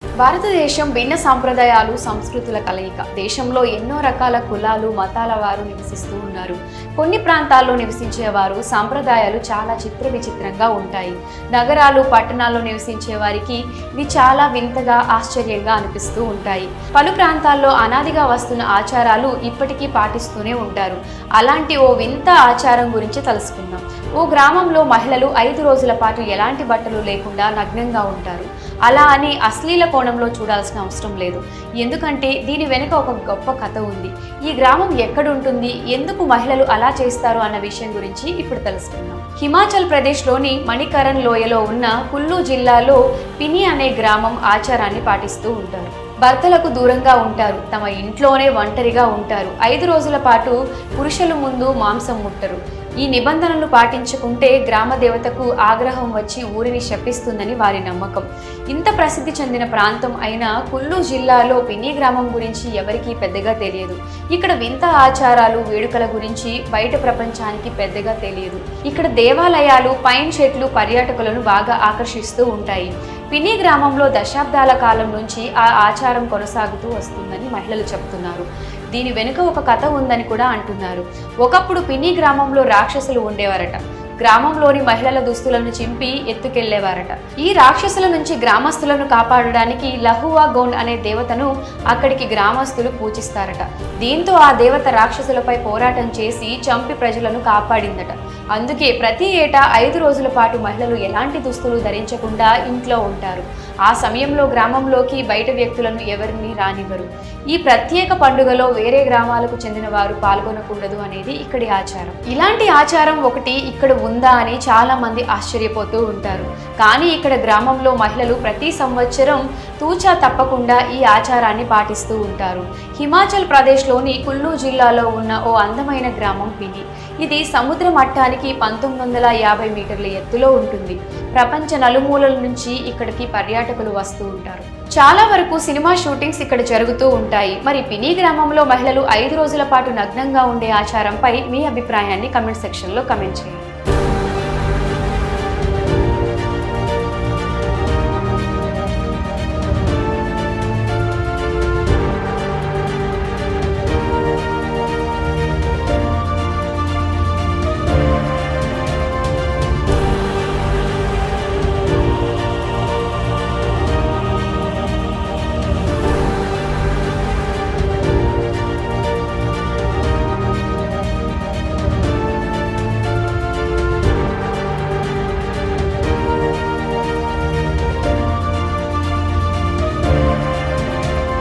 భారతదేశం భిన్న సాంప్రదాయాలు సంస్కృతుల కలయిక. దేశంలో ఎన్నో రకాల కులాలు మతాల వారు నివసిస్తూ ఉన్నారు. కొన్ని ప్రాంతాల్లో నివసించే వారు సాంప్రదాయాలు చాలా చిత్ర విచిత్రంగా ఉంటాయి. నగరాలు పట్టణాల్లో నివసించే వారికి ఇవి చాలా వింతగా ఆశ్చర్యంగా అనిపిస్తూ ఉంటాయి. పలు ప్రాంతాల్లో అనాదిగా వస్తున్న ఆచారాలు ఇప్పటికీ పాటిస్తూనే ఉంటారు. అలాంటి ఓ వింత ఆచారం గురించి తెలుసుకుందాం. ఓ గ్రామంలో మహిళలు 5 రోజుల పాటు ఎలాంటి బట్టలు లేకుండా నగ్నంగా ఉంటారు. అలా అని అశ్లీల కోణంలో చూడాల్సిన అవసరం లేదు. ఎందుకంటే దీని వెనుక ఒక గొప్ప కథ ఉంది. ఈ గ్రామం ఎక్కడుంటుంది, ఎందుకు మహిళలు అలా చేస్తారు అన్న విషయం గురించి ఇప్పుడు తెలుసుకుందాం. హిమాచల్ ప్రదేశ్లోని మణికరణ్ లోయలో ఉన్న కుల్లు జిల్లాలో పిని అనే గ్రామం ఆచారాన్ని పాటిస్తూ ఉంటారు. భర్తలకు దూరంగా ఉంటారు. తమ ఇంట్లోనే ఒంటరిగా ఉంటారు. 5 రోజుల పాటు పురుషుల ముందు మాంసం ముట్టరు. ఈ నిబంధనలు పాటించుకుంటే గ్రామ దేవతకు ఆగ్రహం వచ్చి ఊరిని శపిస్తుందని వారి నమ్మకం. ఇంత ప్రసిద్ధి చెందిన ప్రాంతం అయిన కుల్లు జిల్లాలో పిని గ్రామం గురించి ఎవరికీ పెద్దగా తెలియదు. ఇక్కడ వింత ఆచారాలు వేడుకల గురించి బయట ప్రపంచానికి పెద్దగా తెలియదు. ఇక్కడ దేవాలయాలు పైన్ చెట్లు పర్యాటకులను బాగా ఆకర్షిస్తూ ఉంటాయి. పిని గ్రామంలో దశాబ్దాల కాలం నుంచి ఆ ఆచారం కొనసాగుతూ వస్తుందని మహిళలు చెప్తున్నారు. దీని వెనుక ఒక కథ ఉందని కూడా అంటున్నారు. ఒకప్పుడు పిని గ్రామంలో రాక్షసులు ఉండేవారట. గ్రామంలోని మహిళల దుస్తులను చింపి ఎత్తుకెళ్లేవారట. ఈ రాక్షసుల నుంచి గ్రామస్తులను కాపాడడానికి లహువా గౌండ్ అనే దేవతను అక్కడికి గ్రామస్తులు పూజిస్తారట. దీంతో ఆ దేవత రాక్షసులపై పోరాటం చేసి చంపి ప్రజలను కాపాడిందట. అందుకే ప్రతి ఏటా 5 రోజుల పాటు మహిళలు ఎలాంటి దుస్తులు ధరించకుండా ఇంట్లో ఉంటారు. ఆ సమయంలో గ్రామంలోకి బయట వ్యక్తులను ఎవరిని రానివ్వరు. ఈ ప్రత్యేక పండుగలో వేరే గ్రామాలకు చెందిన వారు పాల్గొనకూడదు అనేది ఇక్కడి ఆచారం. ఇలాంటి ఆచారం ఒకటి ఇక్కడ ఉందా అని చాలా మంది ఆశ్చర్యపోతూ ఉంటారు. కానీ ఇక్కడ గ్రామంలో మహిళలు ప్రతి సంవత్సరం తూచా తప్పకుండా ఈ ఆచారాన్ని పాటిస్తూ ఉంటారు. హిమాచల్ ప్రదేశ్లోని కుల్లు జిల్లాలో ఉన్న ఓ అందమైన గ్రామం పిని. ఇది సముద్ర మట్టానికి 1950 మీటర్ల ఎత్తులో ఉంటుంది. ప్రపంచ నలుమూలల నుంచి ఇక్కడికి పర్యాటకులు వస్తూ ఉంటారు. చాలా వరకు సినిమా షూటింగ్స్ ఇక్కడ జరుగుతూ ఉంటాయి. మరి పిని గ్రామంలో మహిళలు 5 రోజుల పాటు నగ్నంగా ఉండే ఆచారంపై మీ అభిప్రాయాన్ని కమెంట్ సెక్షన్లో కమెంట్ చేయండి.